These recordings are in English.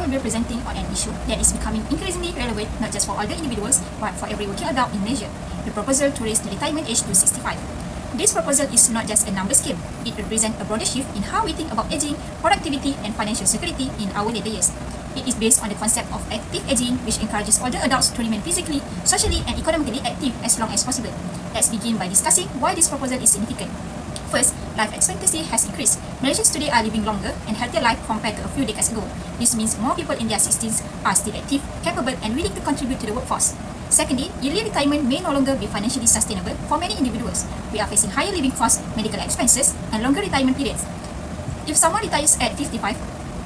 longer presenting on an issue that is becoming increasingly relevant not just for older individuals but for every working adult in Malaysia, the proposal to raise the retirement age to 65. This proposal is not just a numbers game, it represents a broader shift in how we think about aging, productivity and financial security in our later years. It is based on the concept of active aging, which encourages older adults to remain physically, socially and economically active as long as possible. Let's begin by discussing why this proposal is significant. First, life expectancy has increased. Malaysians today are living longer and healthier life compared to a few decades ago. This means more people in their 60s are still active, capable and willing to contribute to the workforce. Secondly, early retirement may no longer be financially sustainable for many individuals. We are facing higher living costs, medical expenses and longer retirement periods. If someone retires at 55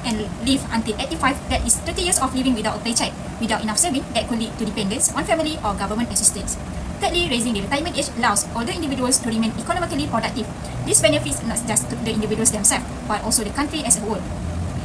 and live until 85, that is 30 years of living without a paycheck, without enough saving that could lead to dependence on family or government assistance. Thirdly, raising the retirement age allows older individuals to remain economically productive. This benefits not just to the individuals themselves, but also the country as a whole.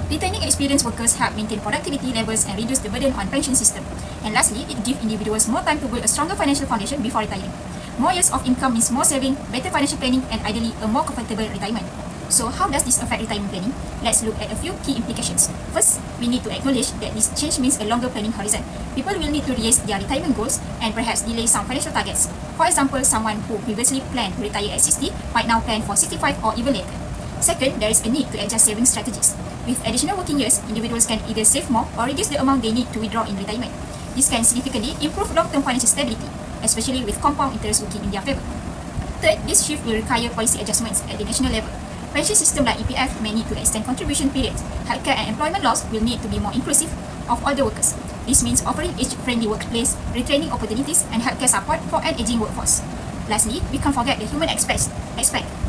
Retaining experienced workers help maintain productivity levels and reduce the burden on pension system. And lastly, it gives individuals more time to build a stronger financial foundation before retiring. More years of income means more saving, better financial planning, and ideally a more comfortable retirement. So how does this affect retirement planning? Let's look at a few key implications. First, we need to acknowledge that this change means a longer planning horizon. People will need to raise their retirement goals and perhaps delay some financial targets. For example, someone who previously planned to retire at 60 might now plan for 65 or even later. Second, there is a need to adjust saving strategies. With additional working years, individuals can either save more or reduce the amount they need to withdraw in retirement. This can significantly improve long-term financial stability, especially with compound interest working in their favor. Third, this shift will require policy adjustments at the national level. Pension system like EPF may need to extend contribution periods. Healthcare and employment laws will need to be more inclusive of older workers. This means offering age-friendly workplace, retraining opportunities, and healthcare support for an aging workforce. Lastly, we can't forget the human aspect,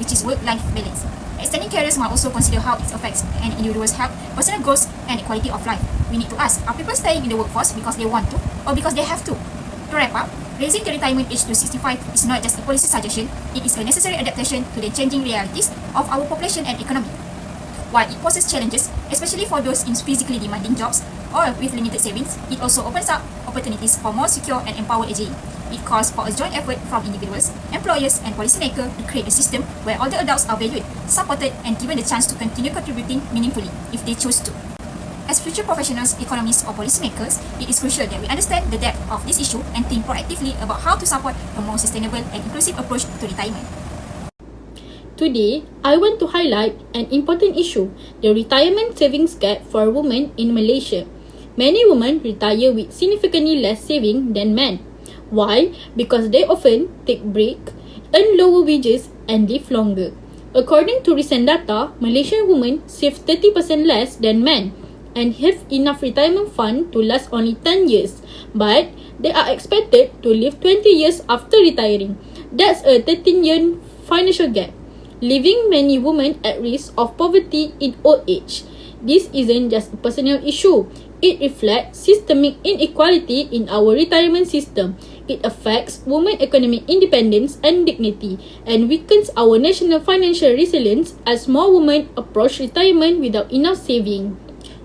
which is work-life balance. Extending careers must also consider how it affects an individual's health, personal goals, and quality of life. We need to ask, are people staying in the workforce because they want to, or because they have to? To wrap up, raising the retirement age to 65 is not just a policy suggestion, it is a necessary adaptation to the changing realities of our population and economy. While it poses challenges, especially for those in physically demanding jobs or with limited savings, it also opens up opportunities for more secure and empowered aging. It calls for a joint effort from individuals, employers, and policymakers to create a system where older adults are valued, supported, and given the chance to continue contributing meaningfully if they choose to. As future professionals, economists, or policymakers, it is crucial that we understand the depth of this issue and think proactively about how to support a more sustainable and inclusive approach to retirement. Today, I want to highlight an important issue, the retirement savings gap for women in Malaysia. Many women retire with significantly less saving than men. Why? Because they often take break, earn lower wages, and live longer. According to recent data, Malaysian women save 30% less than men and have enough retirement fund to last only 10 years, but they are expected to live 20 years after retiring. That's a 13-year financial gap, leaving many women at risk of poverty in old age. This isn't just a personal issue. It reflects systemic inequality in our retirement system. It affects women's economic independence and dignity and weakens our national financial resilience as more women approach retirement without enough saving.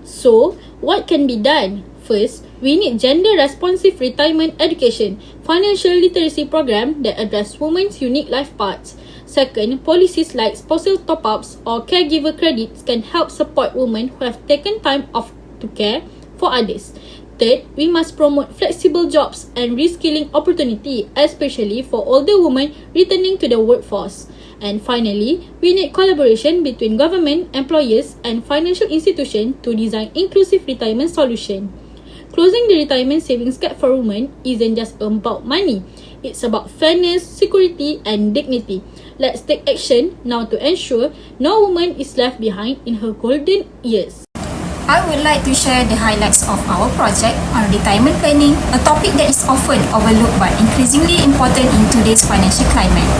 So, what can be done? First, we need gender-responsive retirement education, financial literacy program that address women's unique life paths. Second, policies like spousal top-ups or caregiver credits can help support women who have taken time off to care for others. Third, we must promote flexible jobs and reskilling opportunity, especially for older women returning to the workforce. And finally, we need collaboration between government, employers, and financial institutions to design inclusive retirement solutions. Closing the retirement savings gap for women isn't just about money. It's about fairness, security, and dignity. Let's take action now to ensure no woman is left behind in her golden years. I would like to share the highlights of our project on retirement planning, a topic that is often overlooked but increasingly important in today's financial climate.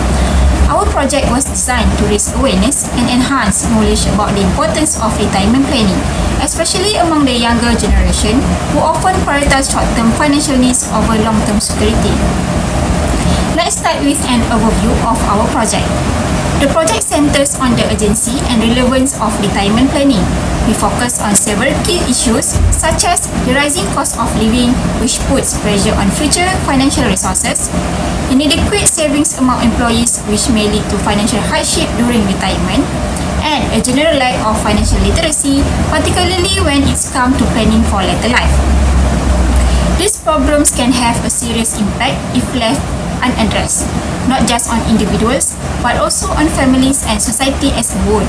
Our project was designed to raise awareness and enhance knowledge about the importance of retirement planning, especially among the younger generation who often prioritize short-term financial needs over long-term security. Let's start with an overview of our project. The project centers on the urgency and relevance of retirement planning. We focus on several key issues such as the rising cost of living, which puts pressure on future financial resources, inadequate savings among employees, which may lead to financial hardship during retirement, and a general lack of financial literacy, particularly when it's come to planning for later life. These problems can have a serious impact if left unaddressed, not just on individuals, but also on families and society as a whole.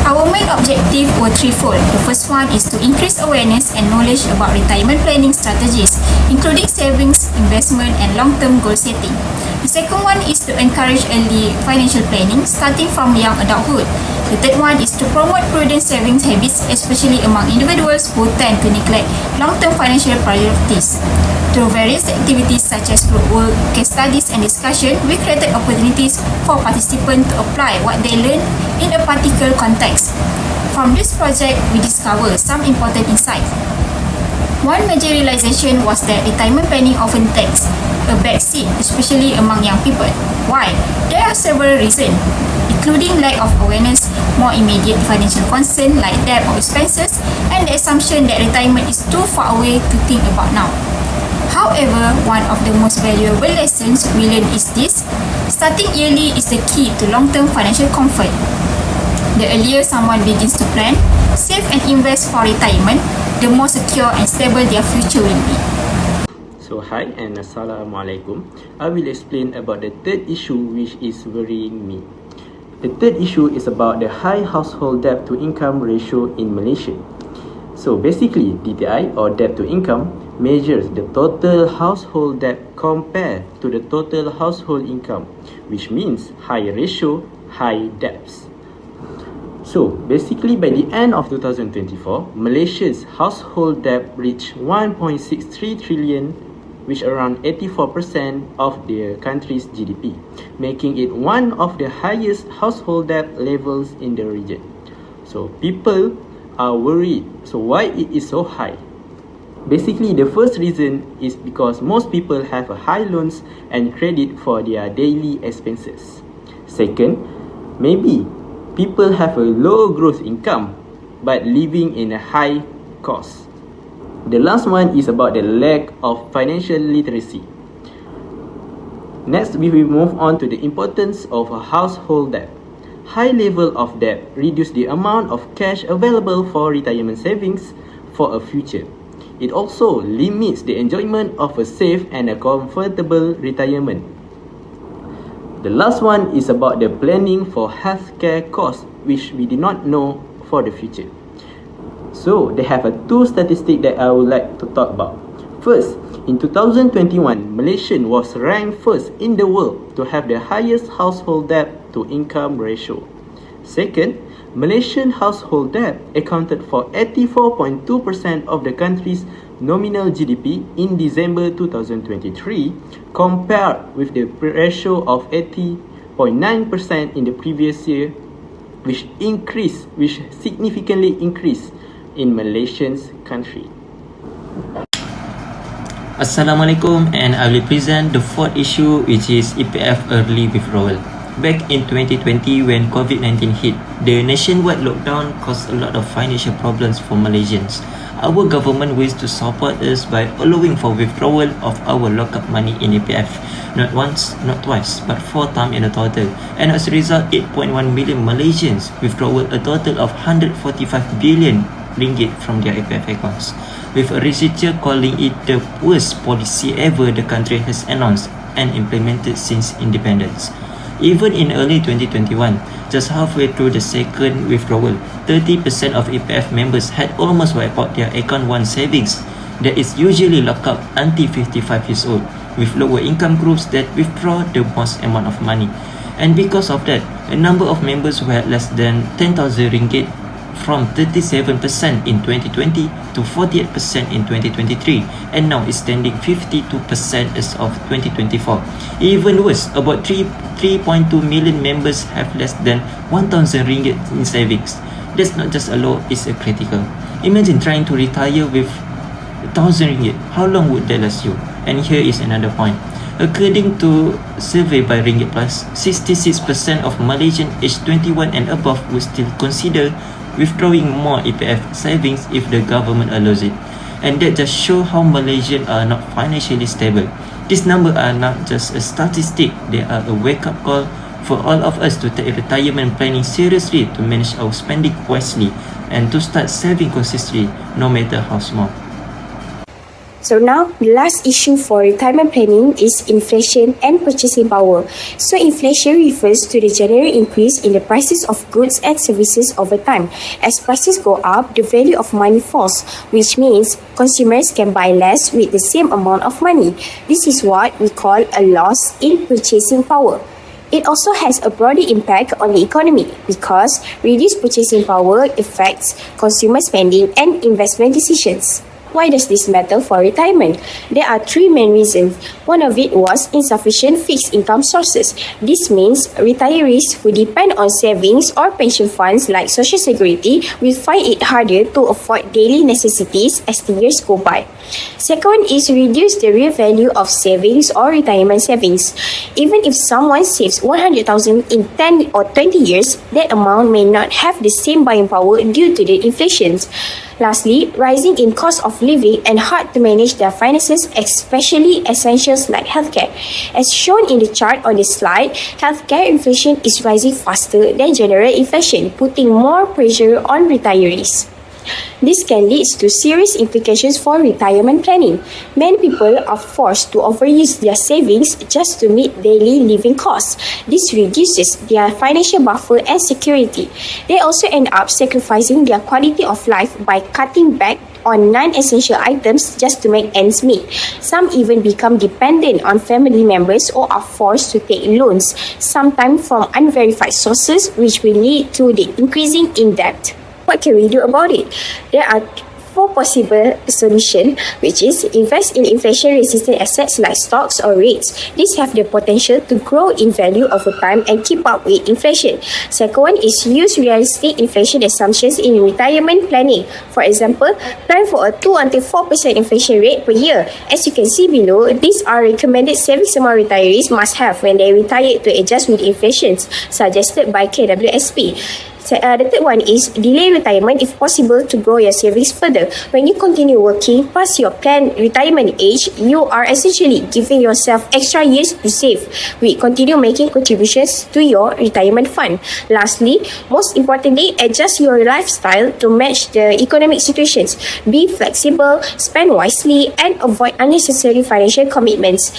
Our main objective were threefold. The first one is to increase awareness and knowledge about retirement planning strategies, including savings, investment, and long-term goal setting. The second one is to encourage early financial planning, starting from young adulthood. The third one is to promote prudent savings habits, especially among individuals who tend to neglect long-term financial priorities. Through various activities such as group work, case studies, and discussion, we created opportunities for participants to apply what they learned in a particular context. From this project, we discovered some important insights. One major realization was that retirement planning often takes a backseat, especially among young people. Why? There are several reasons, including lack of awareness, more immediate financial concern like debt or expenses, and the assumption that retirement is too far away to think about now. However, one of the most valuable lessons we learned is this: starting early is the key to long-term financial comfort. The earlier someone begins to plan, save and invest for retirement, the more secure and stable their future will be. So hi and Assalamualaikum. I will explain about the third issue which is worrying me. The third issue is about the high household debt to income ratio in Malaysia. So basically, DTI or debt to income measures the total household debt compared to the total household income, which means high ratio, high debts. So basically, by the end of 2024, Malaysia's household debt reached 1.63 trillion, which around 84% of the country's GDP, making it one of the highest household debt levels in the region. So people are worried. So why it is so high? Basically, the first reason is because most people have a high loans and credit for their daily expenses. Second, maybe people have a low gross income but living in a high cost. The last one is about the lack of financial literacy. Next, we will move on to the importance of a household debt. High level of debt reduce the amount of cash available for retirement savings for a future. It also limits the enjoyment of a safe and a comfortable retirement. The last one is about the planning for healthcare costs, which we did not know for the future. So, they have two statistics that I would like to talk about. First, in 2021, Malaysia was ranked first in the world to have the highest household debt to income ratio. Second, Malaysian household debt accounted for 84.2% of the country's nominal GDP in December 2023, compared with the ratio of 80.9% in the previous year, which significantly increased in Malaysian's country. Assalamualaikum, and I will present the fourth issue, which is EPF early withdrawal. Back in 2020, when COVID-19 hit, the nationwide lockdown caused a lot of financial problems for Malaysians. Our government wished to support us by allowing for withdrawal of our lock-up money in EPF, not once, not twice, but 4 times in a total. And as a result, 8.1 million Malaysians withdrawal a total of 145 billion ringgit from their EPF accounts, with a researcher calling it the worst policy ever the country has announced and implemented since independence. Even in early 2021, just halfway through the second withdrawal, 30% of EPF members had almost wiped out their account one savings that is usually locked up until 55 years old, with lower income groups that withdraw the most amount of money. And because of that, a number of members who had less than 10,000 ringgit from 37% in 2020 to 48% in 2023, and now is standing 52% as of 2024. Even worse, about 3.2 million members have less than 1,000 ringgit in savings. That's not just a low, it's a critical. Imagine trying to retire with 1,000 ringgit. How long would that last you? And here is another point. According to survey by Ringgit Plus, 66% of Malaysians aged 21 and above would still consider withdrawing more EPF savings if the government allows it. And that just shows how Malaysians are not financially stable. These numbers are not just a statistic, they are a wake-up call for all of us to take retirement planning seriously, to manage our spending wisely, and to start saving consistently, no matter how small. So now, the last issue for retirement planning is inflation and purchasing power. So inflation refers to the general increase in the prices of goods and services over time. As prices go up, the value of money falls, which means consumers can buy less with the same amount of money. This is what we call a loss in purchasing power. It also has a broader impact on the economy because reduced purchasing power affects consumer spending and investment decisions. Why does this matter for retirement? There are three main reasons. One of it was insufficient fixed income sources. This means retirees who depend on savings or pension funds like Social Security will find it harder to afford daily necessities as the years go by. Second is reduce the real value of savings or retirement savings. Even if someone saves 100,000 in 10 or 20 years, that amount may not have the same buying power due to the inflation. Lastly, rising in cost of living and hard to manage their finances, especially essentials like healthcare. As shown in the chart on this slide, healthcare inflation is rising faster than general inflation, putting more pressure on retirees. This can lead to serious implications for retirement planning. Many people are forced to overuse their savings just to meet daily living costs. This reduces their financial buffer and security. They also end up sacrificing their quality of life by cutting back on non-essential items just to make ends meet. Some even become dependent on family members or are forced to take loans, sometimes from unverified sources, which will lead to the increasing in debt. What can we do about it? There are four possible solutions, which is invest in inflation-resistant assets like stocks or REITs. These have the potential to grow in value over time and keep up with inflation. Second one is use realistic inflation assumptions in retirement planning. For example, plan for a 2 until 4% inflation rate per year. As you can see below, these are recommended savings amount retirees must have when they retire to adjust with inflation, suggested by KWSP. The third one is delay retirement if possible to grow your savings further. When you continue working past your planned retirement age, you are essentially giving yourself extra years to save. We continue making contributions to your retirement fund. Lastly, most importantly, adjust your lifestyle to match the economic situations. Be flexible, spend wisely, and avoid unnecessary financial commitments.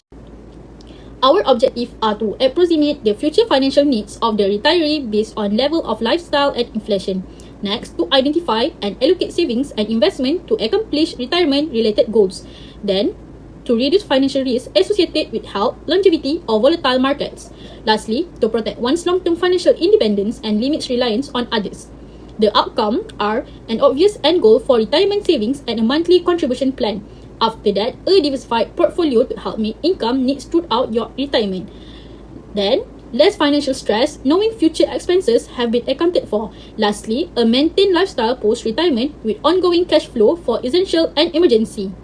Our objectives are to approximate the future financial needs of the retiree based on level of lifestyle and inflation. Next, to identify and allocate savings and investment to accomplish retirement-related goals. Then, to reduce financial risk associated with health, longevity, or volatile markets. Lastly, to protect one's long-term financial independence and limits reliance on others. The outcome are an obvious end goal for retirement savings and a monthly contribution plan. After that, a diversified portfolio to help meet income needs throughout your retirement. Then, less financial stress, knowing future expenses have been accounted for. Lastly, a maintained lifestyle post-retirement with ongoing cash flow for essential and emergency.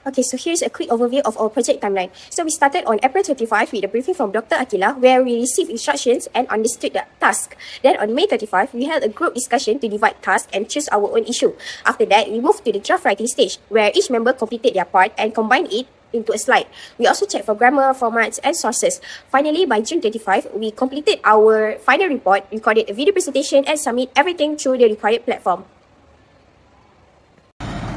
Okay, so here's a quick overview of our project timeline. So we started on April 25 with a briefing from Dr. Akila where we received instructions and understood the task. Then on May 35, we held a group discussion to divide tasks and choose our own issue. After that, we moved to the draft writing stage where each member completed their part and combined it into a slide. We also checked for grammar, formats, and sources. Finally, by June 25, we completed our final report, recorded a video presentation, and submit everything through the required platform.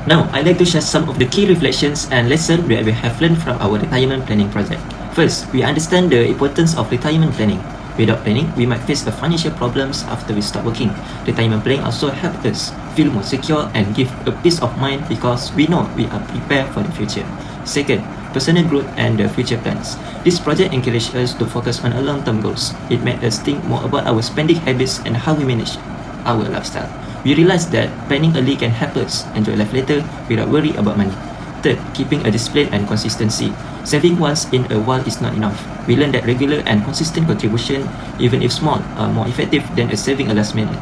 Now, I'd like to share some of the key reflections and lessons that we have learned from our retirement planning project. First, we understand the importance of retirement planning. Without planning, we might face the financial problems after we start working. Retirement planning also helps us feel more secure and give a peace of mind because we know we are prepared for the future. Second, personal growth and the future plans. This project encourages us to focus on our long-term goals. It made us think more about our spending habits and how we manage our lifestyle. We realized that planning early can help us enjoy life later without worry about money. Third, keeping a discipline and consistency. Saving once in a while is not enough. We learned that regular and consistent contribution, even if small, are more effective than a saving a last minute.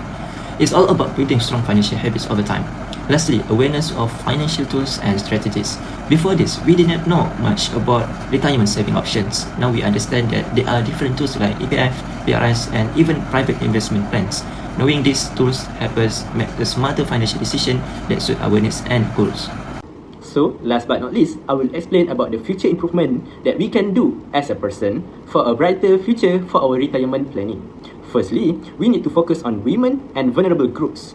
It's all about building strong financial habits over time. Lastly, awareness of financial tools and strategies. Before this, we did not know much about retirement saving options. Now we understand that there are different tools like EPF, PRS, and even private investment plans. Knowing these tools help us make a smarter financial decision that suit our needs and goals. So, last but not least, I will explain about the future improvement that we can do as a person for a brighter future for our retirement planning. Firstly, we need to focus on women and vulnerable groups.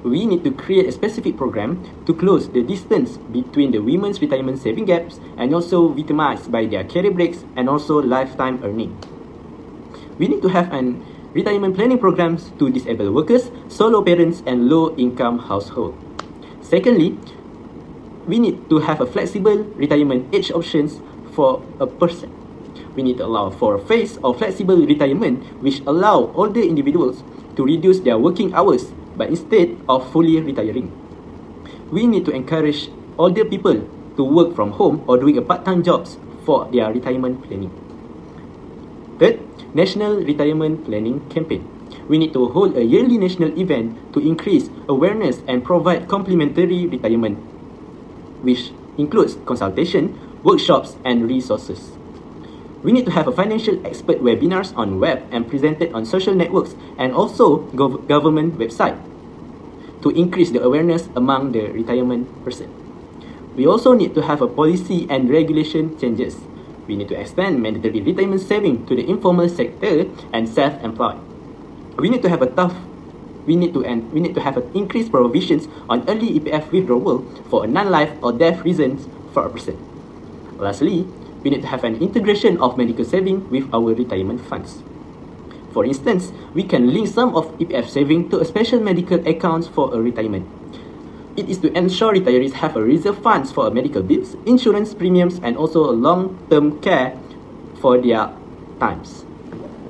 We need to create a specific program to close the distance between the women's retirement saving gaps and also victimized by their career breaks and also lifetime earning. We need to have an retirement planning programs to disabled workers, solo parents, and low-income household. Secondly, we need to have a flexible retirement age options for a person. We need to allow for a phase of flexible retirement which allow older individuals to reduce their working hours but instead of fully retiring. We need to encourage older people to work from home or doing a part-time jobs for their retirement planning. Third, National Retirement Planning Campaign. We need to hold a yearly national event to increase awareness and provide complimentary retirement, which includes consultation, workshops, and resources. We need to have a financial expert webinars on web and presented on social networks and also government website to increase the awareness among the retirement person. We also need to have a policy and regulation changes. We need to extend mandatory retirement saving to the informal sector and self-employed. We need to have increased provisions on early EPF withdrawal for a non-life or death reasons for a person. Lastly, we need to have an integration of medical saving with our retirement funds. For instance, we can link some of EPF saving to a special medical account for a retirement. It is to ensure retirees have a reserve funds for medical bills, insurance premiums, and also a long-term care for their times.